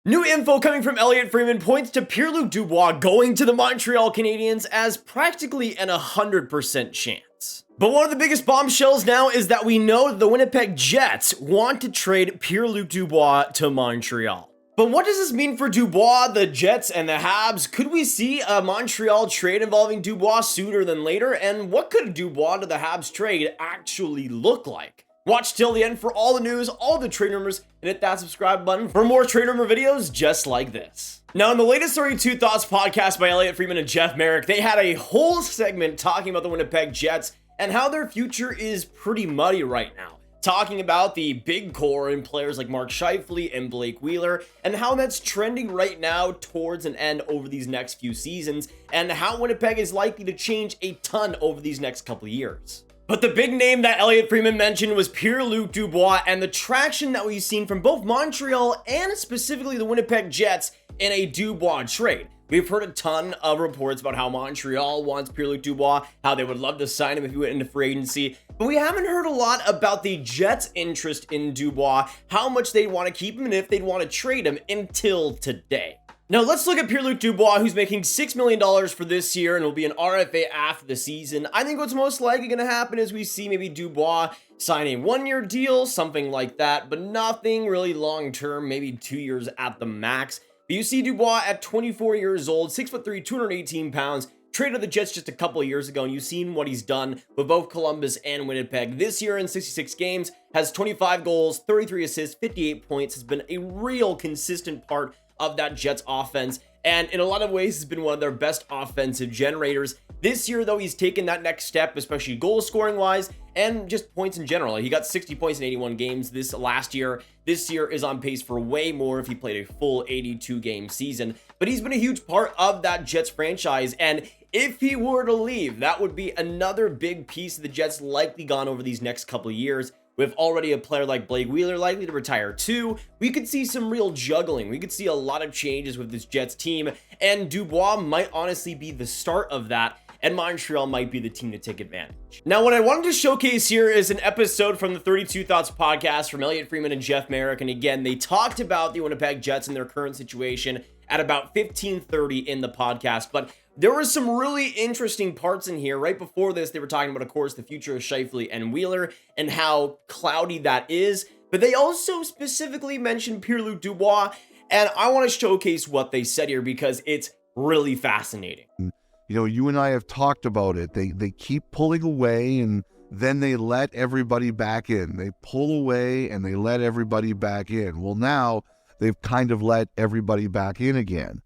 New info coming from Elliotte Friedman points to Pierre-Luc Dubois going to the Montreal Canadiens as practically an 100% chance. But one of the biggest bombshells now is that we know the Winnipeg Jets want to trade Pierre-Luc Dubois to Montreal. But what does this mean for Dubois, the Jets, and the Habs? Could we see a Montreal trade involving Dubois sooner than later? And what could a Dubois to the Habs trade actually look like? Watch till the end for all the news, all the trade rumors, and hit that subscribe button for more trade rumor videos just like this. Now, in the latest 32 Thoughts podcast by Elliotte Friedman and Jeff Merrick, they had a whole segment talking about the Winnipeg Jets and how their future is pretty muddy right now. Talking about the big core in players like Mark Scheifele and Blake Wheeler, and how that's trending right now towards an end over these next few seasons, and how Winnipeg is likely to change a ton over these next couple of years. But the big name that Elliotte Friedman mentioned was Pierre-Luc Dubois and the traction that we've seen from both Montreal and specifically the Winnipeg Jets in a Dubois trade. We've heard a ton of reports about how Montreal wants Pierre-Luc Dubois, how they would love to sign him if he went into free agency, but we haven't heard a lot about the Jets' interest in Dubois, how much they'd want to keep him, and if they'd want to trade him until today. Now, let's look at Pierre-Luc Dubois, who's making $6 million for this year and will be an RFA after the season. I think what's most likely going to happen is we see maybe Dubois sign a one-year deal, something like that, but nothing really long-term, maybe 2 years at the max. But you see Dubois at 24 years old, 6'3", 218 pounds, traded to the Jets just a couple of years ago, and you've seen what he's done with both Columbus and Winnipeg. This year in 66 games, has 25 goals, 33 assists, 58 points, has been a real consistent part of that Jets offense, and in a lot of ways has been one of their best offensive generators. This year, though, he's taken that next step, especially goal scoring wise and just points in general. He got 60 points in 81 games this last year. This year is on pace for way more if he played a full 82 game season, but he's been a huge part of that Jets franchise, and if he were to leave, that would be another big piece of the Jets likely gone over these next couple of years. With already a player like Blake Wheeler likely to retire too, we could see some real juggling. We could see a lot of changes with this Jets team, and Dubois might honestly be the start of that, and Montreal might be the team to take advantage. Now, what I wanted to showcase here is an episode from the 32 Thoughts podcast from Elliotte Friedman and Jeff Merrick, and again, they talked about the Winnipeg Jets and their current situation at about 15:30 in the podcast, but there were some really interesting parts in here. Right before this, they were talking about, of course, the future of Scheifele and Wheeler and how cloudy that is. But they also specifically mentioned Pierre-Luc Dubois, and I want to showcase what they said here because it's really fascinating. You know, you and I have talked about it. They keep pulling away, and then they let everybody back in. They pull away, and they let everybody back in. Well, now they've kind of let everybody back in again.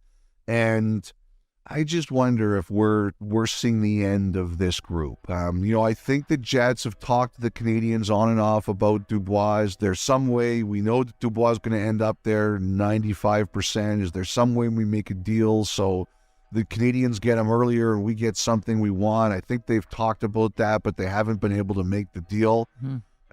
And I just wonder if we're seeing the end of this group. I think the Jets have talked to the Canadiens on and off about Dubois. There's some way we know that Dubois is going to end up there 95%. Is there some way we make a deal so the Canadiens get him earlier and we get something we want? I think they've talked about that, but they haven't been able to make the deal.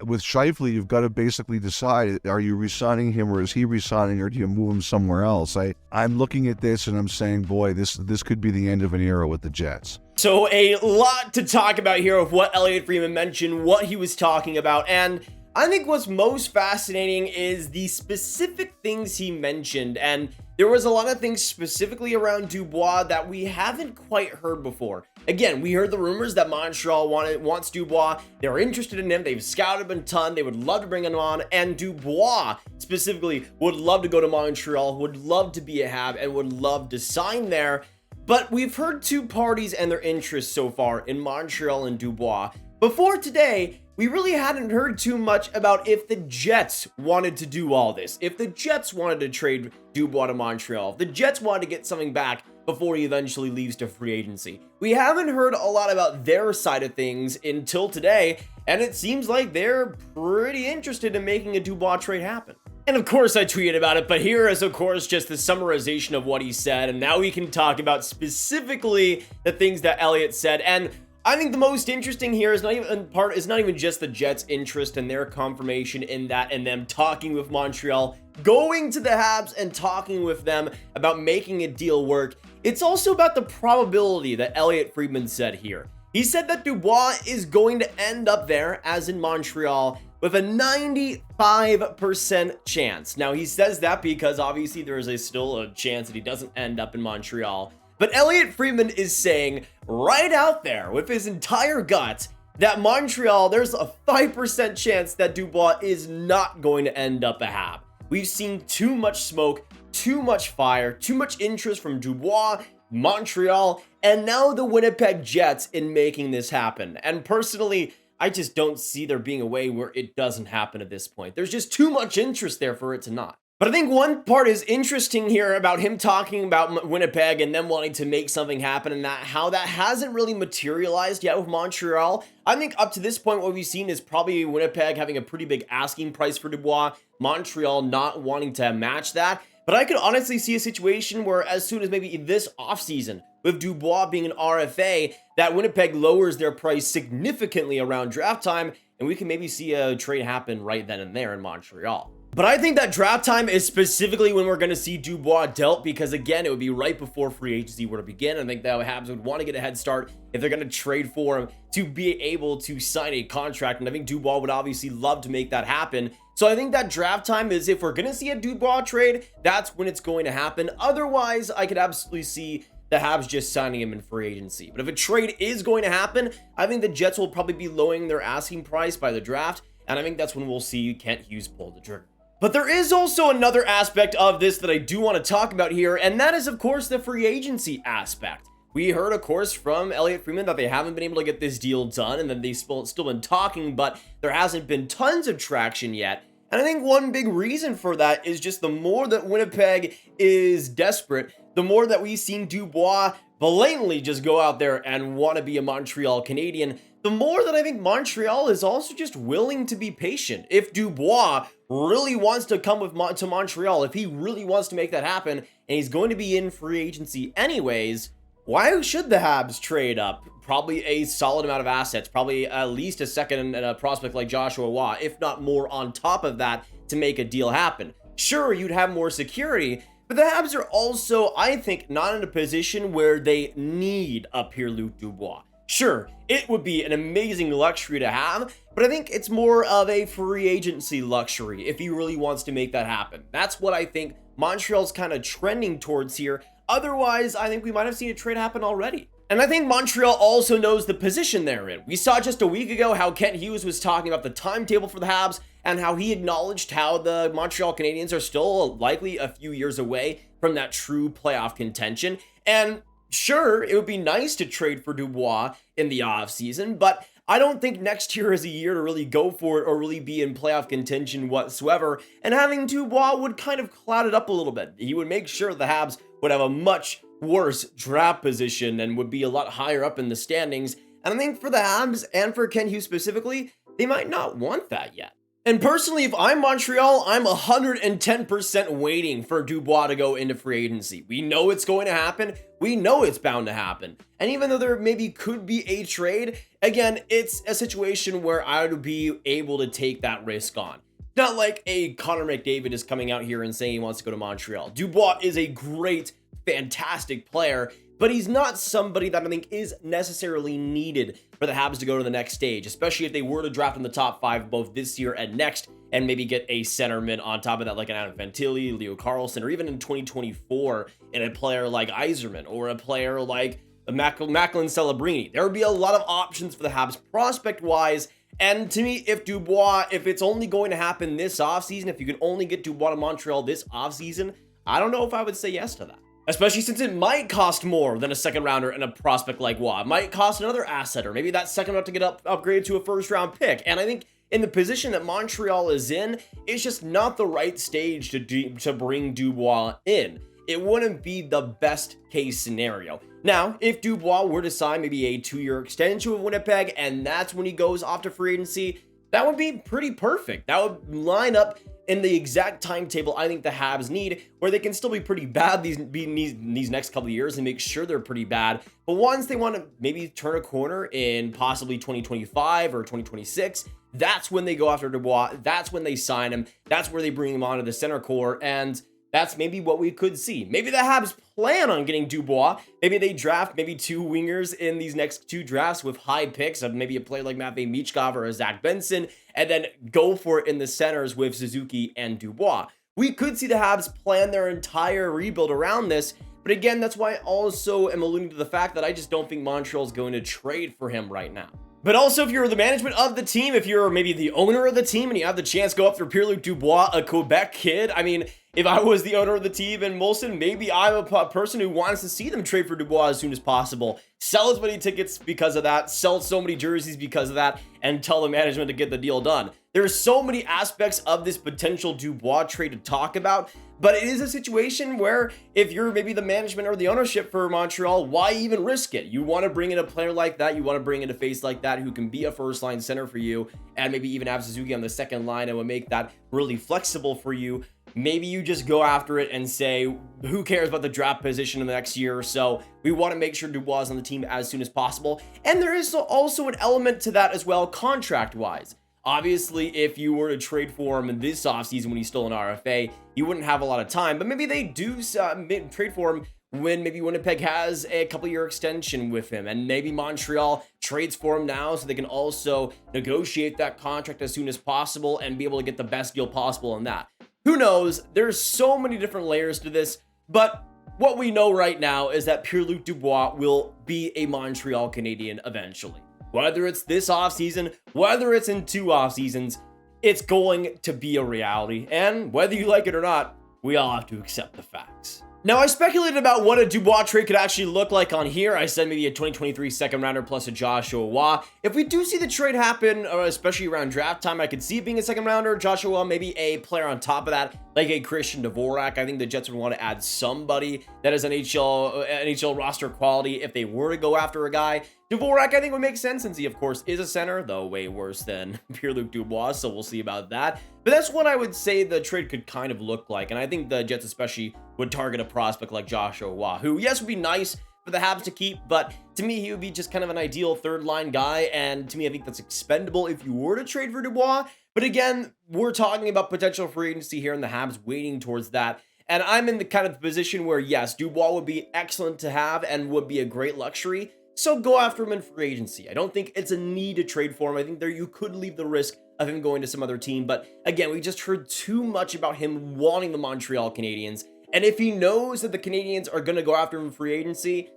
With Scheifele, you've got to basically decide, are you re-signing him or is he re-signing, or do you move him somewhere else? I'm looking at this and I'm saying, boy, this could be the end of an era with the Jets. So a lot to talk about here of what Elliotte Friedman mentioned, what he was talking about, and I think what's most fascinating is the specific things he mentioned, and there was a lot of things specifically around Dubois that we haven't quite heard before. Again, we heard the rumors that Montreal wants Dubois. They're interested in him. They've scouted him a ton. They would love to bring him on, and Dubois specifically would love to go to Montreal, would love to be a Hab, and would love to sign there. But we've heard two parties and their interests so far in Montreal and Dubois. Before today, we really hadn't heard too much about if the Jets wanted to do all this, if the Jets wanted to trade Dubois to Montreal, if the Jets wanted to get something back before he eventually leaves to free agency. We haven't heard a lot about their side of things until today, and it seems like they're pretty interested in making a Dubois trade happen. And of course I tweeted about it, but here is of course just the summarization of what he said, and now we can talk about specifically the things that Elliotte said. And I think the most interesting here is not even just the Jets' interest and their confirmation in that, and them talking with Montreal, going to the Habs and talking with them about making a deal work. It's also about the probability that Elliotte Friedman said here. He said that Dubois is going to end up there, as in Montreal, with a 95% chance. Now, he says that because obviously there is still a chance that he doesn't end up in Montreal. But Elliotte Friedman is saying right out there with his entire gut that Montreal, there's a 5% chance that Dubois is not going to end up a Hab. We've seen too much smoke, too much fire, too much interest from Dubois, Montreal, and now the Winnipeg Jets in making this happen. And personally, I just don't see there being a way where it doesn't happen at this point. There's just too much interest there for it to not. But I think one part is interesting here about him talking about Winnipeg and them wanting to make something happen, and that how that hasn't really materialized yet with Montreal. I think up to this point, what we've seen is probably Winnipeg having a pretty big asking price for Dubois, Montreal not wanting to match that. But I could honestly see a situation where as soon as maybe this offseason, with Dubois being an RFA, that Winnipeg lowers their price significantly around draft time, and we can maybe see a trade happen right then and there in Montreal. But I think that draft time is specifically when we're going to see Dubois dealt, because again, it would be right before free agency were to begin. I think the Habs would want to get a head start if they're going to trade for him to be able to sign a contract. And I think Dubois would obviously love to make that happen. So I think that draft time is, if we're going to see a Dubois trade, that's when it's going to happen. Otherwise, I could absolutely see the Habs just signing him in free agency. But if a trade is going to happen, I think the Jets will probably be lowering their asking price by the draft. And I think that's when we'll see Kent Hughes pull the trigger. But there is also another aspect of this that I do want to talk about here, and that is, of course, the free agency aspect. We heard, of course, from Elliotte Friedman that they haven't been able to get this deal done, and that they've still been talking, but there hasn't been tons of traction yet. And I think one big reason for that is just the more that Winnipeg is desperate, the more that we've seen Dubois blatantly just go out there and want to be a Montreal Canadian, the more that I think Montreal is also just willing to be patient. If Dubois really wants to come to Montreal, if he really wants to make that happen, and he's going to be in free agency anyways, why should the Habs trade up? Probably a solid amount of assets, probably at least a second and a prospect like Joshua Waugh, if not more on top of that, to make a deal happen. Sure, you'd have more security, but the Habs are also, I think, not in a position where they need a Pierre-Luc Dubois. Sure, it would be an amazing luxury to have, but I think it's more of a free agency luxury if he really wants to make that happen. That's what I think Montreal's kind of trending towards here. Otherwise, I think we might have seen a trade happen already. And I think Montreal also knows the position they're in. We saw just a week ago how Kent Hughes was talking about the timetable for the Habs and how he acknowledged how the Montreal Canadiens are still likely a few years away from that true playoff contention. And sure, it would be nice to trade for Dubois in the offseason, but I don't think next year is a year to really go for it or really be in playoff contention whatsoever. And having Dubois would kind of cloud it up a little bit. He would make sure the Habs would have a much worse draft position and would be a lot higher up in the standings. And I think for the Habs and for Kent Hughes specifically, they might not want that yet. And personally, if I'm Montreal, I'm 110% waiting for Dubois to go into free agency. We know it's going to happen. We know it's bound to happen. And even though there maybe could be a trade, again, it's a situation where I would be able to take that risk on. Not like a Connor McDavid is coming out here and saying he wants to go to Montreal. Dubois is a great, fantastic player, but he's not somebody that I think is necessarily needed for the Habs to go to the next stage, especially if they were to draft in the top 5 both this year and next, and maybe get a centerman on top of that, like an Adam Fantilli, Leo Carlsson, or even in 2024 in a player like Yzerman or a player like Macklin Celebrini. There would be a lot of options for the Habs prospect-wise. And to me, if Dubois, if it's only going to happen this offseason, if you can only get Dubois to Montreal this offseason, I don't know if I would say yes to that. Especially since it might cost more than a second rounder and a prospect like Waugh. It might cost another asset, or maybe that second round to get upgraded to a first round pick. And I think in the position that Montreal is in, it's just not the right stage to bring Dubois in. It wouldn't be the best case scenario. Now, if Dubois were to sign maybe a 2-year extension with Winnipeg, and that's when he goes off to free agency, that would be pretty perfect. That would line up in the exact timetable I think the Habs need, where they can still be pretty bad these next couple of years and make sure they're pretty bad. But once they want to maybe turn a corner in possibly 2025 or 2026, that's when they go after Dubois. That's when they sign him. That's where they bring him onto the center core. And that's maybe what we could see. Maybe the Habs plan on getting Dubois. Maybe they draft maybe 2 wingers in these next 2 drafts with high picks of maybe a player like Matvei, Michkov, or a Zach Benson, and then go for it in the centers with Suzuki and Dubois. We could see the Habs plan their entire rebuild around this, but again, that's why I also am alluding to the fact that I just don't think Montreal is going to trade for him right now. But also, if you're the management of the team, if you're maybe the owner of the team and you have the chance to go after Pierre-Luc Dubois, a Quebec kid, I mean, if I was the owner of the team in Molson, maybe I'm a person who wants to see them trade for Dubois as soon as possible. Sell as many tickets because of that, sell so many jerseys because of that, and tell the management to get the deal done. There's so many aspects of this potential Dubois trade to talk about, but it is a situation where if you're maybe the management or the ownership for Montreal, why even risk it? You want to bring in a player like that, you want to bring in a face like that who can be a first-line center for you, and maybe even have Suzuki on the second line and would make that really flexible for you. Maybe you just go after it and say, who cares about the draft position in the next year or so? We want to make sure Dubois is on the team as soon as possible. And there is also an element to that as well, contract-wise. Obviously, if you were to trade for him in this offseason when he's still an RFA, you wouldn't have a lot of time. But maybe they do trade for him when maybe Winnipeg has a couple-year extension with him. And maybe Montreal trades for him now so they can also negotiate that contract as soon as possible and be able to get the best deal possible in that. Who knows? There's so many different layers to this, but what we know right now is that Pierre-Luc Dubois will be a Montreal Canadien eventually. Whether it's this offseason, whether it's in 2 off seasons, it's going to be a reality. And whether you like it or not, we all have to accept the facts. Now, I speculated about what a Dubois trade could actually look like on here. I said maybe a 2023 second rounder plus a Joshua Roy. If we do see the trade happen, especially around draft time, I could see it being a second rounder. Joshua Roy, maybe a player on top of that, like a Christian Dvorak. I think the Jets would want to add somebody that is NHL roster quality if they were to go after a guy. Dvorak, I think, would make sense since he, of course, is a center, though way worse than Pierre-Luc Dubois, so we'll see about that. But that's what I would say the trade could kind of look like, and I think the Jets especially would target a prospect like Joshua Roy, who, yes, would be nice for the Habs to keep, but to me, he would be just kind of an ideal third-line guy, and to me, I think that's expendable if you were to trade for Dubois. But again, we're talking about potential free agency here, and the Habs waiting towards that. And I'm in the kind of position where, yes, Dubois would be excellent to have and would be a great luxury. So go after him in free agency. I don't think it's a need to trade for him. I think there you could leave the risk of him going to some other team. But again, we just heard too much about him wanting the Montreal Canadiens. And if he knows that the Canadiens are going to go after him in free agency,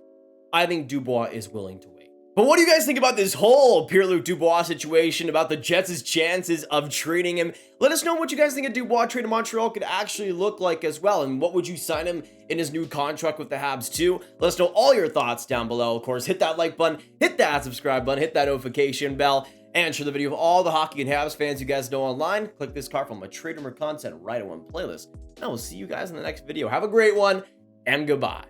I think Dubois is willing to wait. But what do you guys think about this whole Pierre-Luc Dubois situation, about the Jets' chances of trading him? Let us know what you guys think a Dubois trade to Montreal could actually look like as well. And what would you sign him in his new contract with the Habs too? Let us know all your thoughts down below. Of course, hit that like button, hit that subscribe button, hit that notification bell, and share the video with all the hockey and Habs fans you guys know online. Click this card from a Trade Rumor content right at one playlist. And I will see you guys in the next video. Have a great one, and goodbye.